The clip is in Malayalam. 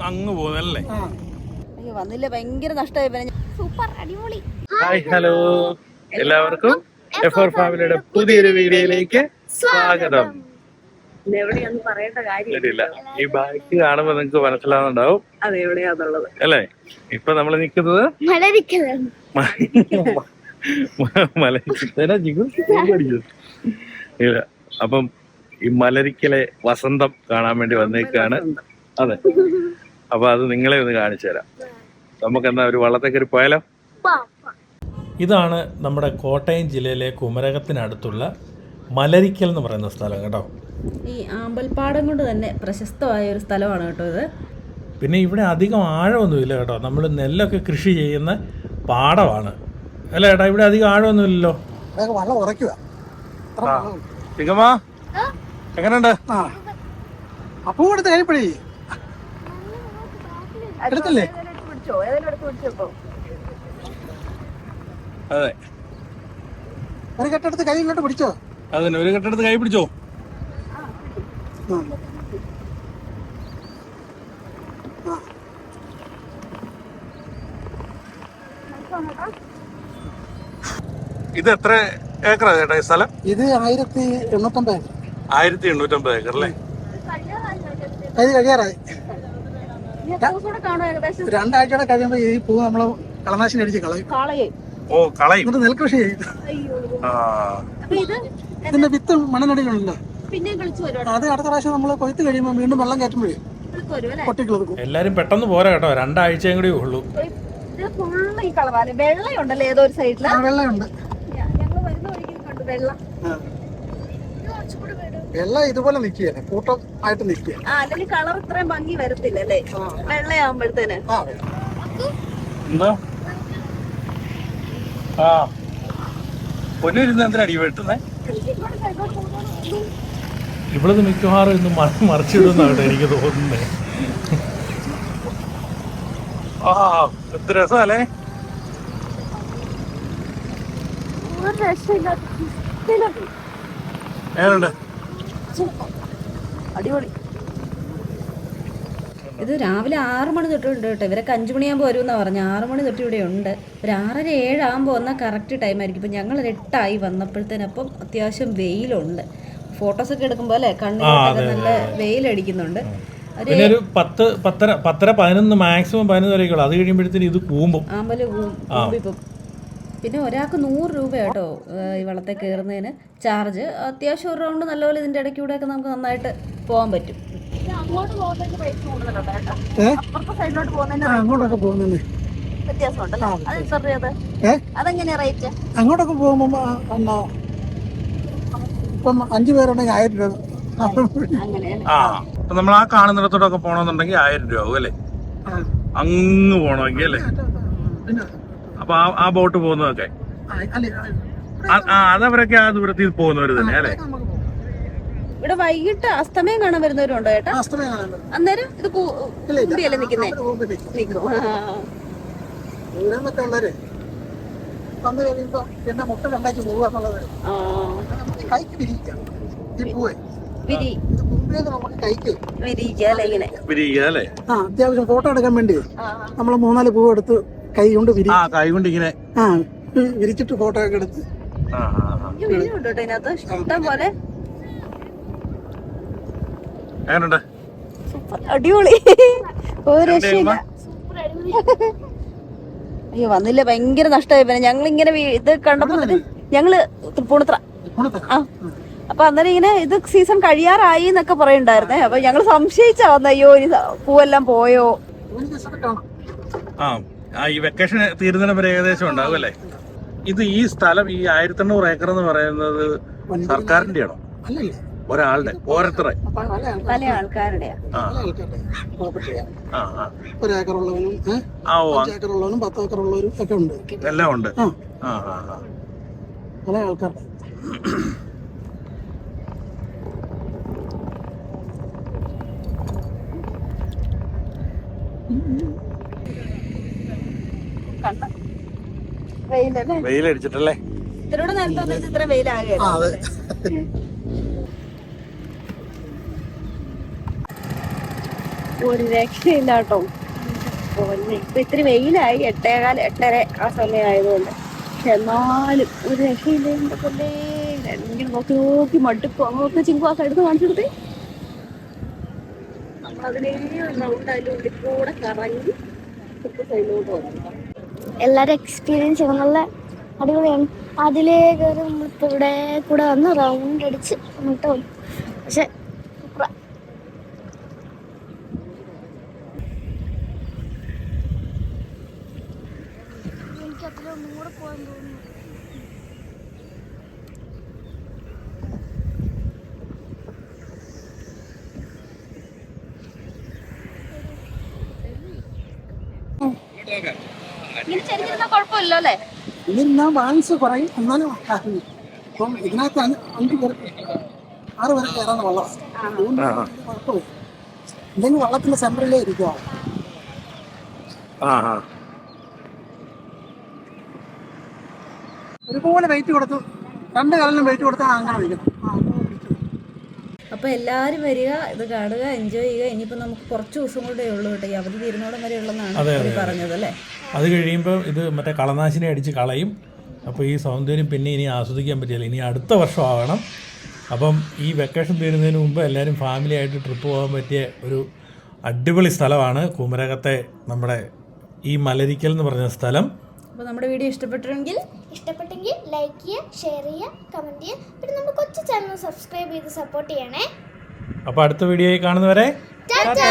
അങ്ങ് പോകുന്നല്ലേ? അയ്യോ വന്നില്ല, ഭയങ്കര നഷ്ടമായി. സൂപ്പർ അടിപൊളി. ഹായ് ഹലോ എല്ലാവർക്കും F4 ഫാമിലിയുടെ പുതിയൊരു വീഡിയോയിലേക്ക് സ്വാഗതം. എവിടെയാന്ന് പറയേണ്ട കാര്യമില്ല. ഈ ബാഗ് കാണുമ്പോ നിങ്ങക്ക് മനസ്സിലാവുന്നുണ്ടാവും അത് എവിടെയാന്നുള്ളത് അല്ലേ. ഇപ്പൊ നമ്മള് നിക്കുന്നത് ഇല്ല. അപ്പം ഈ മലരിക്കലെ വസന്തം കാണാൻ വേണ്ടി വന്നേക്കാണ്. അതെ, അപ്പൊ അത് നിങ്ങളെ ഒന്ന് കാണിച്ചു തരാം. നമുക്കെന്നാ ഒരു വള്ളത്തെ കയറി പോയാലോ? ഇതാണ് നമ്മുടെ കോട്ടയം ജില്ലയിലെ കുമരകത്തിനടുത്തുള്ള മലരിക്കൽ എന്ന് പറയുന്ന സ്ഥലം കേട്ടോ. ഈ ആമ്പൽപ്പാടം കൊണ്ട് തന്നെ പ്രശസ്തമായ ഒരു സ്ഥലമാണ് കേട്ടോ ഇത്. പിന്നെ ഇവിടെ അധികം ആഴമൊന്നുമില്ല കേട്ടോ. നമ്മൾ നെല്ലൊക്കെ കൃഷി ചെയ്യുന്ന പാടമാണ് അല്ല ഏട്ടാ. ഇവിടെ അധികം ആഴമൊന്നുമില്ലല്ലോ. എങ്ങനെയുണ്ട്? എടുത്തില്ലേ? അതെ, ഒരു കെട്ടെടുത്ത് കൈ ഇങ്ങോട്ട് പിടിച്ചോ. അതന്നെ, ഒരു കെട്ടെടുത്ത് കൈ പിടിച്ചോ. ഇത് എത്ര ഏക്കറാ ചേട്ടാ ഈ സ്ഥലം? ഇത് 1850 ഏക്കർ. 1850 ഏക്കർ അല്ലേ? കഴിയാറായി. 2 ആഴ്ചയുടെ കഴിയുമ്പോ ഈ പൂ നമ്മള് കളനാശിനി അടിച്ച് കളയും. ഓ, കളയും. എന്നിട്ട് നെൽകൃഷി ചെയ്യും. ഇതിന്റെ വിത്ത് മണ്ണിനടിയിലുണ്ടല്ലോ, അത് അടുത്ത പ്രാവശ്യം നമ്മള് കൊയ്ത്ത് കഴിയുമ്പോ വീണ്ടും വെള്ളം കയറ്റുമ്പോഴേ പൊട്ടിക്കിളക്കും. എല്ലാരും പെട്ടെന്ന് പോരാ കേട്ടോ, 2 ആഴ്ചയും കൂടി ഉള്ളൂ. വെള്ളയുണ്ടല്ലോ ഏതോ ഒരു സൈഡില്. വെള്ളയുണ്ട്. വെള്ളം ഇതുപോലെ നിക്കുകയല്ലേ, കൂട്ടമായിട്ട് നിക്കുക. അല്ലെങ്കിൽ കളർ ഇത്രയും ഭംഗി വരത്തില്ലല്ലേ വെള്ളയാകുമ്പോഴത്തേന്. എന്താ പൊന്നിരുന്ന് എന്തിനാ അടി വെട്ടുന്നേ? ഇവളത് മിക്കവാറും ഇന്ന് മറിച്ചിടുന്നാണ് എനിക്ക് തോന്നുന്നേ. എന്ത് രസമല്ലേ? ഏതുണ്ട്? അടിപൊളി. ഇത് രാവിലെ 6 മണി തൊട്ടുണ്ട് കേട്ടോ. ഇവരൊക്കെ 5 മണിയാകുമ്പോൾ വരുമെന്നാ പറഞ്ഞു. 6 മണി തൊട്ട് ഇവിടെ ഉണ്ട്. ഒരു 6:30 7 ആകുമ്പോൾ വന്നാൽ കറക്റ്റ് ടൈമായിരിക്കും. ഇപ്പം ഞങ്ങൾ 8 ആയി വന്നപ്പോഴത്തേനപ്പം അത്യാവശ്യം വെയിലുണ്ട്. ഫോട്ടോസൊക്കെ എടുക്കുമ്പോൾ അല്ലേ കണ്ണിലൊക്കെ നല്ല വെയിലടിക്കുന്നുണ്ട്. ഒരു 10, 10, 11 മാക്സിമം 11 വരെയൊക്കെ. അത് കഴിയുമ്പോഴത്തേന് ഇത് കൂമ്പും, ആമ്പല് കൂമ്പിപ്പം. പിന്നെ ഒരാൾക്ക് 100 രൂപ കേട്ടോ ഈ വള്ളത്തെ കയറുന്നതിന് ചാർജ്. അത്യാവശ്യം ഒരു റൗണ്ട് നല്ലപോലെ ഇതിൻ്റെ ഇടയ്ക്ക് കൂടെയൊക്കെ നമുക്ക് നന്നായിട്ട് പോകാൻ പറ്റും. അങ്ങോട്ടൊക്കെ പോകുന്നതിന് അങ്ങോട്ടൊക്കെ പോകുമ്പോ ഇപ്പം 5 പേരുണ്ടെങ്കിൽ 1000 രൂപ. നമ്മൾ ആ കാണുന്നിടത്തോടൊക്കെ പോണമെന്നുണ്ടെങ്കിൽ 1000 രൂപ ആവും അല്ലേ? അങ്ങ് പോണമെങ്കിൽ അല്ലേ? അപ്പൊ ആ ബോട്ട് പോകുന്നതൊക്കെ അതവരൊക്കെ ആ ദൂരത്തിൽ പോകുന്നവര് തന്നെ അല്ലേ? ഇവിടെ വൈകിട്ട് അസ്തമയം കാണാൻ വരുന്നവരുണ്ടോ ചേട്ടാ? അന്നേരം ഇത് കൂടിയല്ലേ നിക്കുന്നേ? പിന്നെ മുട്ട കണ്ടാക്കി പോകുക എന്നുള്ളത് കൈക്ക് വിരിയിക്കാം. ഈ പൂവേ നമുക്ക് കൈക്ക് വിരിയിക്കാം. അത്യാവശ്യം ഫോട്ടോ എടുക്കാൻ വേണ്ടി നമ്മള് 3-4 പൂവ് എടുത്ത് കൈ കൊണ്ട് ഇങ്ങനെ വിരിച്ചിട്ട് ഫോട്ടോ ഒക്കെ എടുത്ത് ഇഷ്ടം പോലെ. അടിപൊളി. ഒരു രക്ഷയില്ല. അയ്യോ വന്നില്ല, ഭയങ്കര നഷ്ടമായി. ഞങ്ങളിങ്ങനെ ഇത് കണ്ടപ്പോ ഞങ്ങള് തൃപ്പൂണിത്തുറ അപ്പൊ അന്നേരം ഇങ്ങനെ ഇത് സീസൺ കഴിയാറായി എന്നൊക്കെ പറയണ്ടായിരുന്നേ. അപ്പൊ ഞങ്ങള് സംശയിച്ചാ വന്ന അയ്യോ ഇനി പൂവെല്ലാം പോയോ. ഈ വെക്കേഷൻ തീരുന്നതിന് വരെ ഏകദേശം ഉണ്ടാവും അല്ലേ? ഇത് ഈ സ്ഥലം ഈ 1800 ഏക്കർ എന്ന് പറയുന്നത് സർക്കാരിന്റെ ആണോ? ഒരാളുടെ ഓരോരുത്തരെ പല ആൾക്കാരുടെ 1 ഏക്കറുള്ളവനും 5 ഏക്കറുള്ളവനും 10 ഏക്കറുള്ളവരും ഒക്കെ ഉണ്ട്. എല്ലാം ഉണ്ട്. പല ആൾക്കാരുടെ വെയിലടിച്ചിട്ടല്ലേ? ഇതിലൂടെ നേരത്തെ ഇത്ര വെയിലാകുക. ഒരു രക്ഷയില്ല കേട്ടോ. ഇപ്പൊ ഇത്തിരി വെയിലായി, 8:15 8:30 ആ സമയമായതുകൊണ്ട്. പക്ഷെ എന്നാലും ഒരു രക്ഷയില്ല. എന്റെ കൊല്ലേ, രണ്ടിനും നോക്കി നോക്കി മടുക്കും. അങ്ങോട്ട് ചിങ്കു ആ സൈഡ് കാണിച്ചെടുത്ത് നമ്മളതിനെ റൗണ്ട് അതിൻ്റെ ഉള്ളിൽ കൂടെ കറങ്ങി സൈഡിലോട്ട് വന്നു. എല്ലാവരും എക്സ്പീരിയൻസ് ചെയ്യണം, നല്ല അടിപൊളിയാണ്. അതിലേ കയറി നമ്മളിപ്പോൾ ഇവിടെ കൂടെ വന്ന് റൗണ്ട് അടിച്ച് എന്നിട്ട് വന്നു. പക്ഷെ എനിക്ക് അത്ര ഒന്നും കൂടെ പോകാൻ തോന്നുന്നു. ഇങ്ങനെ ചെറിയ കുഴപ്പമില്ല അല്ലേ? ഇതിന് ബാലൻസ് കുറയും, എന്നാലും ഇപ്പം ഇതിനകത്ത് 5 പേർ 6 പേർക്ക് കയറാൻ വെള്ളമാണ്. കുഴപ്പമില്ല. ഇല്ലെങ്കിൽ വള്ളത്തിന്റെ സെമ്പറിലേ ഇരിക്കുവാ. ഒരുപോലെ വെയിറ്റ് കൊടുത്തു, 2 കാലിനും വെയിറ്റ് കൊടുത്താൽ അങ്ങനെ വയ്ക്കും. അപ്പോൾ എല്ലാവരും വരിക, ഇത് കാണുക, എൻജോയ് ചെയ്യുക. ഇനിയിപ്പോൾ നമുക്ക് കുറച്ച് ദിവസം കൂടെ ഉള്ളൂ കേട്ടോ, ഈ അവധി തീരുന്നോടം വരെ ഉള്ളതാണ് അവർ പറഞ്ഞത് അല്ലേ. അത് കഴിയുമ്പോൾ ഇത് മറ്റേ കളനാശിനെ അടിച്ച് കളയും. അപ്പോൾ ഈ സൗന്ദര്യം പിന്നെ ഇനി ആസ്വദിക്കാൻ പറ്റില്ല, ഇനി അടുത്ത വർഷം ആവണം. അപ്പം ഈ വെക്കേഷൻ തീരുന്നതിന് മുമ്പ് എല്ലാവരും ഫാമിലി ആയിട്ട് ട്രിപ്പ് പോകാൻ പറ്റിയ ഒരു അടിപൊളി സ്ഥലമാണ് കുമരകത്തെ നമ്മുടെ ഈ മലരിക്കൽ എന്ന് പറഞ്ഞ സ്ഥലം. അപ്പോൾ നമ്മുടെ വീഡിയോ ഇഷ്ടപ്പെട്ടെങ്കിൽ ലൈക്ക് ചെയ്യുക, ഷെയർ ചെയ്യുക, കമൻറ്റ് ചെയ്യുക. പിന്നെ നമ്മുടെ കൊച്ചു ചാനൽ സബ്സ്ക്രൈബ് ചെയ്ത് സപ്പോർട്ട് ചെയ്യണേ. അപ്പോൾ അടുത്ത വീഡിയോയിൽ കാണുന്നവരെ ടാറ്റാ.